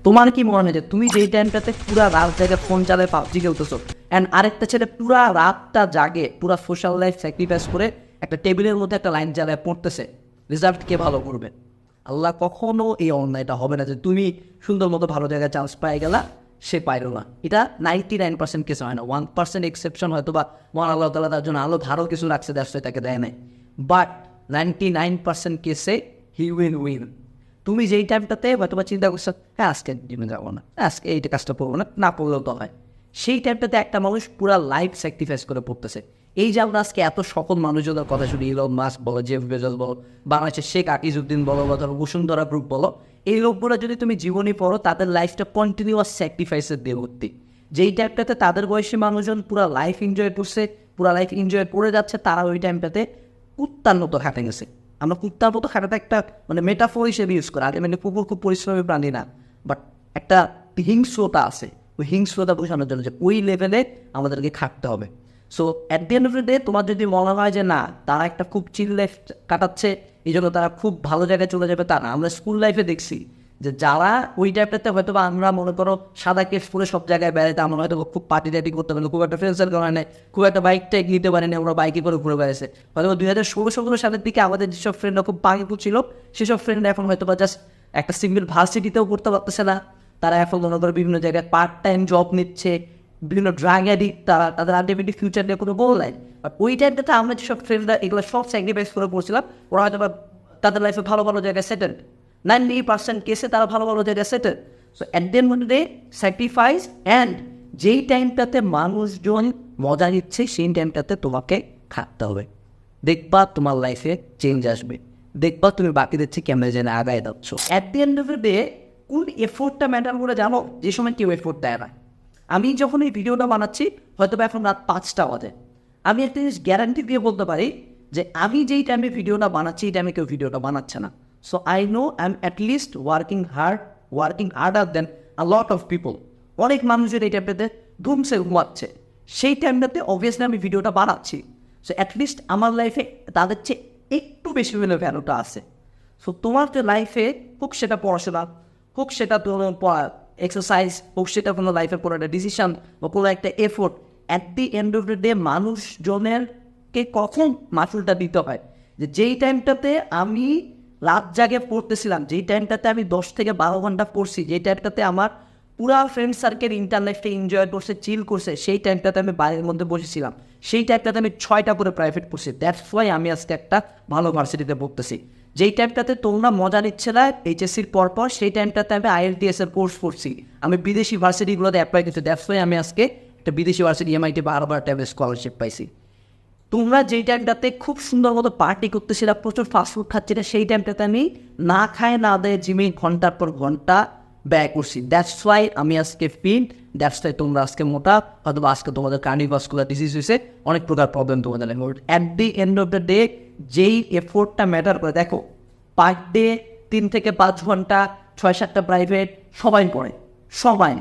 তোমার কি মনে হয় যে তুমি যেই টাইমটাতে পুরা রাত জায়গায় ফোন চালায় পাবজি খেলতেছো অ্যান্ড আরেকটা ছেলে পুরা রাতটা জাগে পুরা সোশ্যাল লাইফ স্যাক্রিফাইস করে একটা টেবিলের মধ্যে একটা লাইন চালায় পড়তেছে, রেজাল্ট কে ভালো করবে? আল্লাহ কখনো এই অন্যায়টা হবে না যে তুমি সুন্দর মতো ভালো জায়গায় চান্স পাই গেলা, সে পাইল না। এটা 99% কেসে হয় না, 1% এক্সেপশন হয়তো বা মহান আল্লাহ তাআলা তার জন্য আলো ধারও কিছু রাখছে, দ্যাটস ওয়াই তাকে দেয় নাই। বাট 99% কেসে হি উইল উইন। তুমি যেই টাইমটাতে হয়তো বা চিন্তা করছো হ্যাঁ আজকে জিমে যাবো না, আজকে এইটা কাজটা পড়বো না, না পড়লেও তো হয়, সেই টাইমটাতে একটা মানুষ পুরা লাইফ স্যাক্রিফাইস করে পড়তেছে। এই যে আমরা আজকে এত সকল মানুষজনের কথা শুনি, ইলন মাস্ক বলো, জেফ বেজোস বলো, বাংলাদেশের শেখ আকিজউদ্দিন বলো বা ধরো বসুন্ধরা গ্রুপ বলো, এই লোকগুলো যদি তুমি জীবনী পড়ো তাদের লাইফটা কন্টিনিউয়াস স্যাক্রিফাইসের দিয়ে ভর্তি। যেই টাইমটাতে তাদের বয়সী মানুষজন পুরো লাইফ এনজয় করছে, পুরো লাইফ এনজয় করে যাচ্ছে, তারা ওই টাইমটাতে কুত্তার মতো খাটে গেছে। আমরা কুত্তার মতো খাটাটা একটা মানে মেটাফোর হিসেবে ইউজ করি, আগে মানে কুকুর খুব পরিশ্রমী প্রাণী না, বাট একটা হিংস্রতা আছে, ওই হিংস্রতা বোঝানোর জন্য যে ওই লেভেলে আমাদেরকে খাটতে হবে। So at the end of the day তোমার যদি মনে হয় যে না তারা একটা খুব চিল লাইফ কাটাচ্ছে, এই জন্য তারা খুব ভালো জায়গায় চলে যাবে, তা না। আমরা স্কুল লাইফে দেখছি যে যারা ওই টাইপটাতে হয়তো বা আমরা মনে করো সাদা কেস পরে সব জায়গায় বেড়াইতে, আমরা হয়তো খুব পার্টি টাইটি করতে পারি, খুব একটা ফ্রেন্ডসের কারণে নেই, খুব একটা বাইক টাইক নিতে পারি না, আমরা বাইকে করে ঘুরে বেড়াইছে। হয়তো 2016-17 সালের দিকে আমাদের যেসব ফ্রেন্ডরা খুব পাঙ্গু ছিল, সেসব ফ্রেন্ড এখন হয়তো বা জাস্ট একটা সিঙ্গেল ভার্সিটিতেও করতে পারতেছে না, তারা এখন মনে করো বিভিন্ন জায়গায় পার্ট টাইম জব নিচ্ছে, বিভিন্ন ড্রাগ অ্যাডিক্ট, তারা তাদের আলটিমেটলি ফিউচার নিয়ে কোনো গোল নাই। বাট ওই টাইমটাতে আমরা যেসব ফ্রেন্ডরা এগুলো সব স্যাক্রিফাইস করে পড়ছিলাম, ওরা হয়তো বা তাদের লাইফে ভালো ভালো জায়গায় সেটেল, 90% কেসে তারা ভালো ভালো জায়গায় settle. So at the end of the day sacrifice, and যেই টাইমটাতে মানুষজন মজা নিচ্ছে সেই টাইমটাতে তোমাকে খাটতে হবে। দেখবা তোমার লাইফে চেঞ্জ আসবে, দেখবা তুমি বাকিদের চেয়ে কেমন যেন আগায় যাচ্ছ। At the end of the day কোন এফোর্টটা ম্যাটার করে জানো? যে সময় কেউ এফোর্ট দেয় না। আমি যখন এই ভিডিওটা বানাচ্ছি হয়তো বা এখন রাত 5টা বাজে, আমি একটা জিনিস গ্যারান্টি দিয়ে বলতে পারি যে আমি যেই টাইমে ভিডিওটা বানাচ্ছি এই টাইমে কেউ ভিডিওটা বানাচ্ছে না। So I know I am at least working harder then a lot of people. অনেক মানুষের এই টাইমটাতে ধুমসে ঘুমাচ্ছে, সেই টাইমটাতে অবভিয়াসলি আমি ভিডিওটা বানাচ্ছি। সো অ্যাটলিস্ট আমার লাইফে তাদের চেয়ে একটু বেশি হলে ভ্যালুটা আছে। সো তোমার যে লাইফে হোক সেটা পড়াশোনা, হোক সেটা তোমার এক্সারসাইজ, হোক সেটা কোনো লাইফের কোনো একটা ডিসিশন বা কোনো একটা effort, at the end of the day মানুষজনেরকে কখন মাসুলটা দিতে হয়। যে যেই টাইমটাতে আমি রাত জাগে পড়তেছিলাম, যেই টাইমটাতে আমি 10 থেকে 12 ঘন্টা পড়ছি, যেই টাইমটাতে আমার পুরা ফ্রেন্ড সার্কেল ইন্টারনেটে এনজয় করছে, চিল করছে, সেই টাইমটাতে আমি বাইরের মধ্যে বসেছিলাম, সেই টাইমটাতে আমি 6টা করে প্রাইভেট পড়ছি। দ্যাটস ওয়াই আমি আজকে একটা ভালো ভার্সিটিতে পড়তেছি। যেই টাইমটাতে তোমরা মজা নিচ্ছে না এইচএসসির পরপর, সেই টাইমটাতে আমি IELTS এর কোর্স করছি, আমি বিদেশি ভার্সিটিগুলোতে অ্যাপ্লাই করছি। দ্যাটস ওয়াই আমি আজকে একটা বিদেশি ভার্সিটি MIT বা হার্ভার্ড টাইপের স্কলারশিপ পাইছি। তোমরা যেই টাইমটাতে খুব সুন্দর মতো পার্টি করতেছিলা, প্রচুর ফাস্টফুড খাচ্ছিলে, সেই টাইমটাতে আমি না খায় না দেয় জিমে ঘন্টার পর ঘন্টা ব্যয় করছি। দ্যাটস ওয়াই আমি আজকে ফিট, দ্যাটস ওয়াই তোমরা আজকে মোটা, হয়তো আজকে তোমাদের কার্ডিওভাস্কুলার ডিজিজ হয়েছে, অনেক প্রকার প্রবলেম তোমাদের। At the end of the day যেই এফোর্টটা ম্যাটার করে, দেখো পার ডে 3 থেকে 5 ঘন্টা 6-7টা প্রাইভেট সবাই পড়ে, সবাই